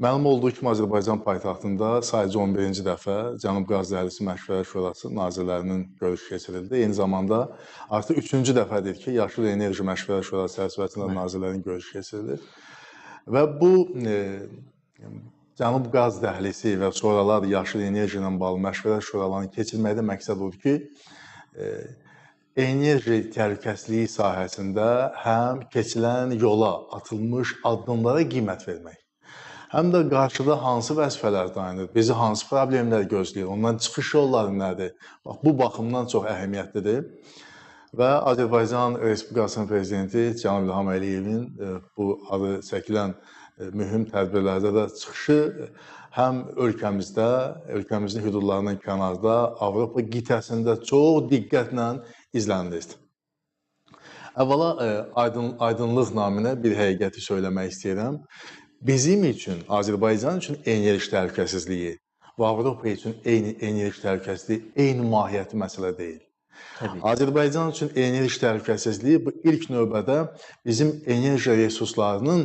Məlum olduğu kimi Azərbaycan paytaxtında sayıcı 11-ci dəfə Cənub Qaz Dəhlisi Məşvərət Şurası nazirlərinin görüşü keçirildi. Eyni zamanda artıq 3-cü dəfədir ki, Yaşıl Enerji Məşvərət Şurası çərçivəsində nazirlərin görüşü keçirilir. Və bu Cənub Qaz Dəhlisi və sonralar Yaşıl Enerji ilə bağlı Məşvərət Şuralarının keçirməkdə məqsəd odur ki, enerji təhlükəsizliyi sahəsində həm keçilən yola, atılmış addımlara qiymət vermək, həm də qarşıda hansı vəzifələr dayanır, bizi hansı problemlər gözləyir, ondan çıxış yolları nədir? Bax, bu baxımdan çox əhəmiyyətlidir. Və Azərbaycan Respublikasının Prezidenti Cənab İlham Əliyevin bu adı çəkilən mühüm tədbirlərdə də çıxışı həm ölkəmizdə, ölkəmizin hüdudlarından kənarda, Avropa qitəsində çox diqqətlə izlənilir. Əvvəla aydınlıq naminə bir həqiqəti söyləmək istəyirəm. Bizim üçün, Azərbaycan üçün enerji təhlükəsizliyi və Avropa üçün enerji təhlükəsizliyi eyni mahiyyəti məsələ deyil. Azərbaycan üçün enerji təhlükəsizliyi bu ilk növbədə bizim enerji resurslarının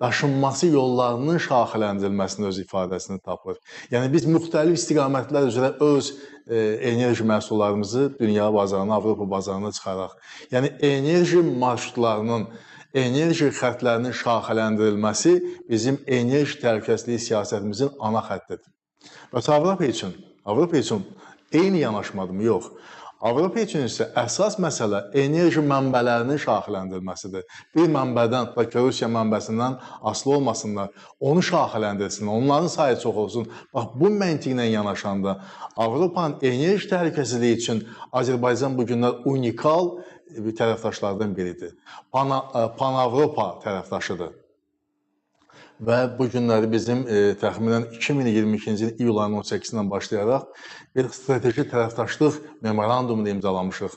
daşınması yollarının şaxələndirilməsinin öz ifadəsini tapır. Yəni biz müxtəlif istiqamətlər üzrə öz enerji məhsullarımızı dünya bazarına, Avropa bazarına çıxaraq. Yəni enerji marşrutlarının, enerji xəttlərinin şaxələndirilməsi bizim enerji təhlükəsizliyi siyasətimizin ana xəttidir. Bəs Avropa üçün eyni yanaşmadımı? Yox. Avropa üçün isə əsas məsələ enerji mənbələrinin şaxələndirilməsidir. Bir mənbədən, Rusiya mənbəsindən asılı olmasınlar, onu şaxələndirsinlər, onların sayı çox olsun. Bax, bu məntiqlə yanaşanda Avropanın enerji təhlükəsizliyi üçün Azərbaycan bu günlər unikal bir tərəfdaşlardan biridir. Pan-Avropa tərəfdaşıdır. Və bu günləri bizim təxminən 2022-ci il iyul ayının 18-dən başlayaraq bir strateji tərəfdaşlıq memorandumunu imzalamışıq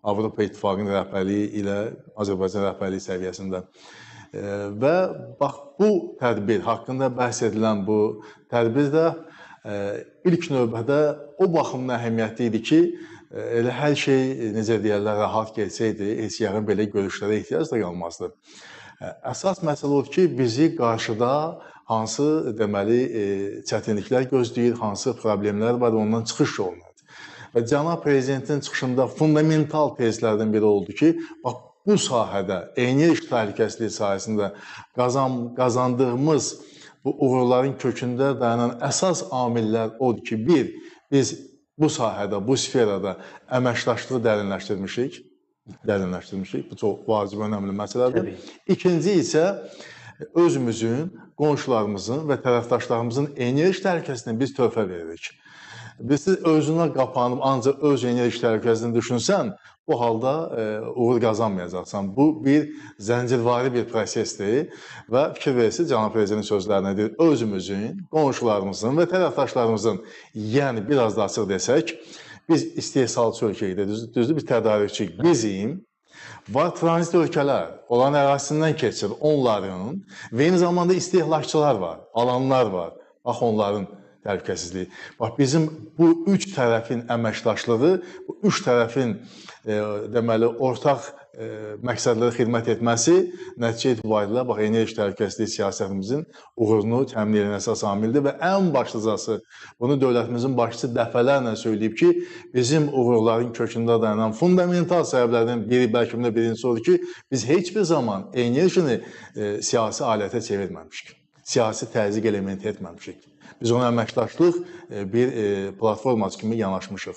Avropa İttifaqının rəhbərliyi ilə Azərbaycan rəhbərliyi səviyyəsində. Və bax, bu tədbir haqqında bəhs edilən bu tədbir də ilk növbədə o baxımda əhəmiyyətli idi ki, elə hər şey, necə deyərlər, rahat gəlsəydi, heç yəqin belə görüşlərə ehtiyac da qalmazdı. Əsas məsələ odur ki, bizi qarşıda hansı deməli çətinliklər gözləyir, hansı problemlər var, ondan çıxış yolundadır. Və Cənab Prezidentin çıxışında fundamental tezlərdən biri oldu ki, bax, bu sahədə, enerji təhlükəsizliyi sahəsində qazandığımız bu uğurların kökündə dayanan əsas amillər odur ki, bir, biz bu sahədə, bu sferada əməkdaşlığı dərinləşdirmişik. Bu çox vacib, önəmli məsələdir. İkinci isə özümüzün, qonşularımızın və tərəfdaşlarımızın enerji təhlükəsizliyini biz töhfə veririk. Biz özünə qapanıb ancaq öz enerji təhlükəsizliyini düşünsən, bu halda uğur qazanmayacaqsan. Bu bir zəncirvari bir prosesdir və fikir verirsiniz, Cənab Prezidentin sözlərinə deyir, özümüzün, qonşularımızın və tərəfdaşlarımızın, yəni biraz da açıq desək, biz istehsalçı ölkəyik, düzdür, biz tədarükçük. Bizim var tranzit ölkələr, olan ərazisindən keçir onların və eyni zamanda istehlakçılar var, alanlar var. Bax, onların təhlükəsizliyi. Bax, bizim bu üç tərəfin əməkdaşlığı, bu üç tərəfin deməli, ortaq məqsədlərə xidmət etməsi nəticə etibarilə bax, enerji təhlükəsizliyi siyasətimizin uğurunu təmin edən əsas amildir və ən başlıcası bunu dövlətimizin başçısı dəfələrlə söyləyib ki, bizim uğurların kökündə dayanan fundamental səbəblərdən biri, bəlkə də birincisi odur ki, biz heç bir zaman enerjini siyasi alətə çevirməmişik, siyasi təzyiq elementi etməmişik. Biz ona əməkdaşlıq bir platformacı kimi yanaşmışıq.